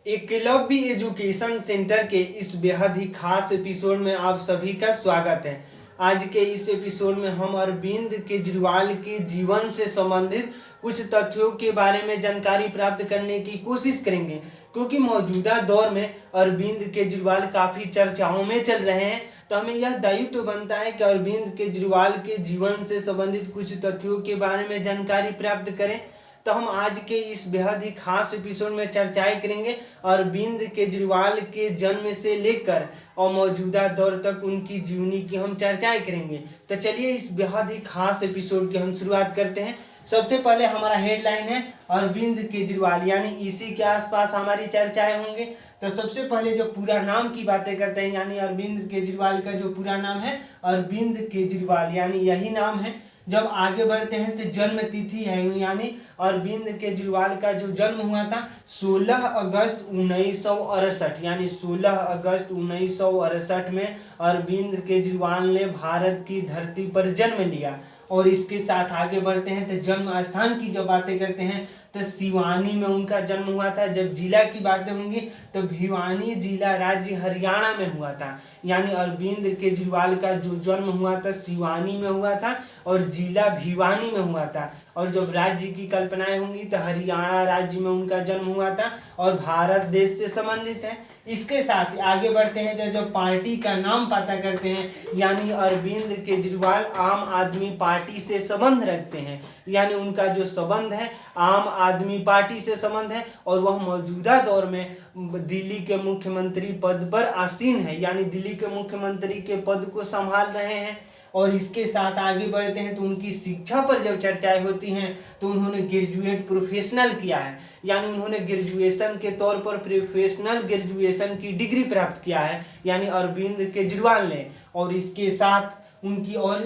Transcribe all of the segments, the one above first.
Eklavya education centre के इस बेहद ही खास एपिसोड में आप सभी का स्वागत है। आज के इस एपिसोड में हम अरविंद केजरीवाल के जीवन से संबंधित कुछ तथ्यों के बारे में जानकारी प्राप्त करने की कोशिश करेंगे, क्योंकि मौजूदा दौर में अरविंद केजरीवाल काफ़ी चर्चाओं में चल रहे हैं। तो हमें यह दायित्व बनता है कि अरविंद केजरीवाल के जीवन से संबंधित कुछ तथ्यों के बारे में जानकारी प्राप्त करें। तो हम आज के इस बेहद ही खास एपिसोड में चर्चाएं करेंगे अरविंद केजरीवाल के जन्म से लेकर और मौजूदा दौर तक उनकी जीवनी की हम चर्चाएं करेंगे। तो चलिए इस बेहद ही खास एपिसोड की हम शुरुआत करते हैं। सबसे पहले हमारा हेडलाइन है अरविंद केजरीवाल, यानी इसी के आसपास हमारी चर्चाएं होंगे। तो सबसे पहले जो पूरा नाम की बातें करते हैं, यानी अरविंद केजरीवाल का जो पूरा नाम है अरविंद केजरीवाल, यानी यही नाम है। जब आगे बढ़ते हैं तो जन्म तिथि है, यानी अरविंद केजरीवाल का जो जन्म हुआ था 16 अगस्त 1968, यानी 16 अगस्त 1968 में अरविंद केजरीवाल ने भारत की धरती पर जन्म लिया। और इसके साथ आगे बढ़ते हैं तो जन्म स्थान की जब बातें करते हैं तो सिवानी में उनका जन्म हुआ था। जब जिला की बातें होंगी तो भिवानी जिला राज्य हरियाणा में हुआ था, यानी अरविंद केजरीवाल का जो जन्म हुआ था सिवानी में हुआ था और जिला भिवानी में हुआ था। और जब राज्य की कल्पनाएं होंगी तो हरियाणा राज्य में उनका जन्म हुआ था और भारत देश से संबंधित है। इसके साथ आगे बढ़ते हैं जो पार्टी का नाम पता करते हैं, यानी अरविंद केजरीवाल आम आदमी पार्टी से संबंध रखते हैं, यानी उनका जो संबंध है आम आदमी पार्टी से संबंध है और वह मौजूदा दौर में दिल्ली के मुख्यमंत्री पद पर आसीन है, यानी दिल्ली के मुख्यमंत्री के पद को संभाल रहे हैं। और इसके साथ आगे बढ़ते हैं तो उनकी शिक्षा पर जब चर्चाएं होती हैं तो उन्होंने ग्रेजुएट प्रोफेशनल किया है, यानी उन्होंने ग्रेजुएशन के तौर पर प्रोफेशनल ग्रेजुएशन की डिग्री प्राप्त किया है, यानी अरविंद केजरीवाल ने। और इसके साथ उनकी और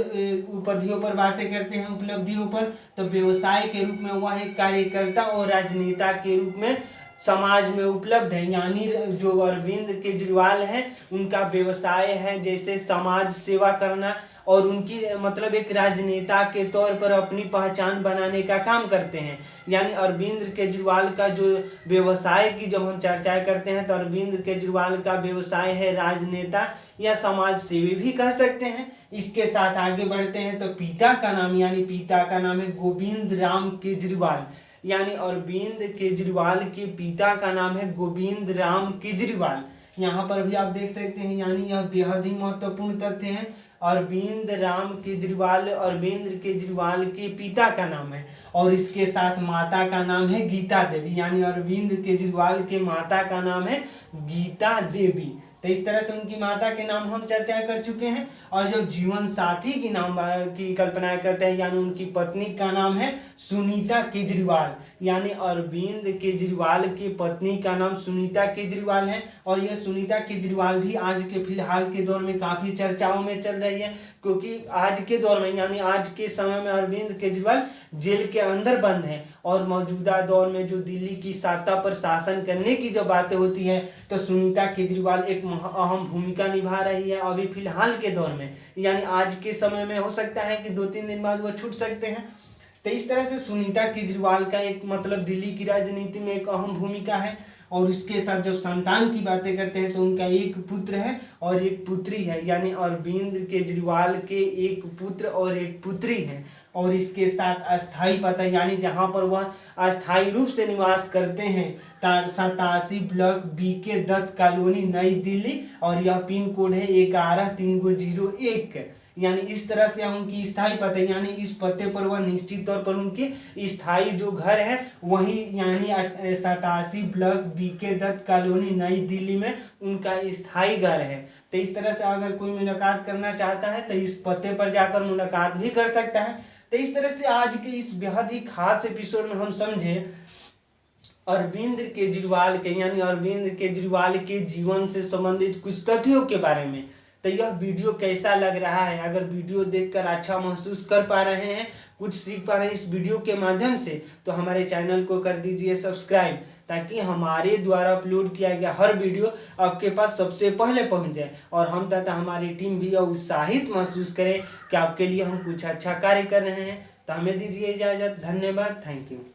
उपाधियों पर बातें करते हैं, उपलब्धियों पर, तो व्यवसाय के रूप में वह एक कार्यकर्ता और राजनेता के रूप में समाज में उपलब्ध है, यानी जो अरविंद केजरीवाल है उनका व्यवसाय है जैसे समाज सेवा करना, और उनकी मतलब एक राजनेता के तौर पर अपनी पहचान बनाने का काम करते हैं। यानी अरविंद केजरीवाल का जो व्यवसाय की जब हम चर्चा करते हैं तो अरविंद केजरीवाल का व्यवसाय है राजनेता या समाज सेवी भी कह सकते हैं। इसके साथ आगे बढ़ते हैं तो पिता का नाम, यानी पिता का नाम है गोविंद राम केजरीवाल, यानी अरविंद केजरीवाल के पिता का नाम है गोविंद राम केजरीवाल। यहाँ पर भी आप देख सकते हैं, यानी यह बेहद ही महत्वपूर्ण तथ्य है। अरविंद राम केजरीवाल अरविंद केजरीवाल के पिता का नाम है। और इसके साथ माता का नाम है गीता देवी, यानी अरविंद केजरीवाल के माता का नाम है गीता देवी। तो इस तरह से उनकी माता के नाम हम चर्चा कर चुके हैं। और जो जीवन साथी की नाम की कल्पना करते हैं, यानी उनकी पत्नी का नाम है सुनीता केजरीवाल, यानी अरविंद केजरीवाल की पत्नी का नाम सुनीता केजरीवाल है। और यह सुनीता केजरीवाल भी आज के फिलहाल के दौर में काफ़ी चर्चाओं में चल रही है, क्योंकि आज के दौर में यानी आज के समय में अरविंद केजरीवाल जेल के अंदर बंद है। और मौजूदा दौर में जो दिल्ली की सत्ता पर शासन करने की जब बातें होती है तो सुनीता केजरीवाल एक अहम भूमिका निभा रही है अभी फिलहाल के दौर में, यानी आज के समय में हो सकता है कि 2-3 दिन बाद वो छूट सकते हैं। तो इस तरह से सुनीता केजरीवाल का एक मतलब दिल्ली की राजनीति में एक अहम भूमिका है। और इसके साथ जब संतान की बातें करते हैं तो उनका एक पुत्र है और एक पुत्री है, यानी अरविंद केजरीवाल के एक पुत्र और एक पुत्री है। और इसके साथ अस्थाई पता, यानी जहां पर वह अस्थाई रूप से निवास करते हैं 87 ब्लॉक BK दत्त कॉलोनी नई दिल्ली, और यह पिन कोड है 113001, यानी इस तरह से उनकी स्थायी पते, यानी इस पते पर वह निश्चित तौर पर उनकी स्थायी जो घर है वही, यानी 87 ब्लॉक BK दत्त कॉलोनी नई दिल्ली में उनका स्थायी घर है। तो इस तरह से अगर कोई मुलाकात करना चाहता है तो इस पते पर जाकर मुलाकात भी कर सकता है। तो इस तरह से आज के इस बेहद ही खास एपिसोड में हम समझे अरविंद केजरीवाल के, यानी अरविंद केजरीवाल के जीवन से संबंधित कुछ तथ्यों के बारे में। तो यह वीडियो कैसा लग रहा है? अगर वीडियो देखकर अच्छा महसूस कर पा रहे हैं, कुछ सीख पा रहे हैं इस वीडियो के माध्यम से, तो हमारे चैनल को कर दीजिए सब्सक्राइब, ताकि हमारे द्वारा अपलोड किया गया हर वीडियो आपके पास सबसे पहले पहुंच जाए और हम तथा हमारी टीम भी उत्साहित महसूस करें कि आपके लिए हम कुछ अच्छा कार्य कर रहे हैं। तो हमें दीजिए इजाज़त। धन्यवाद। Thank you.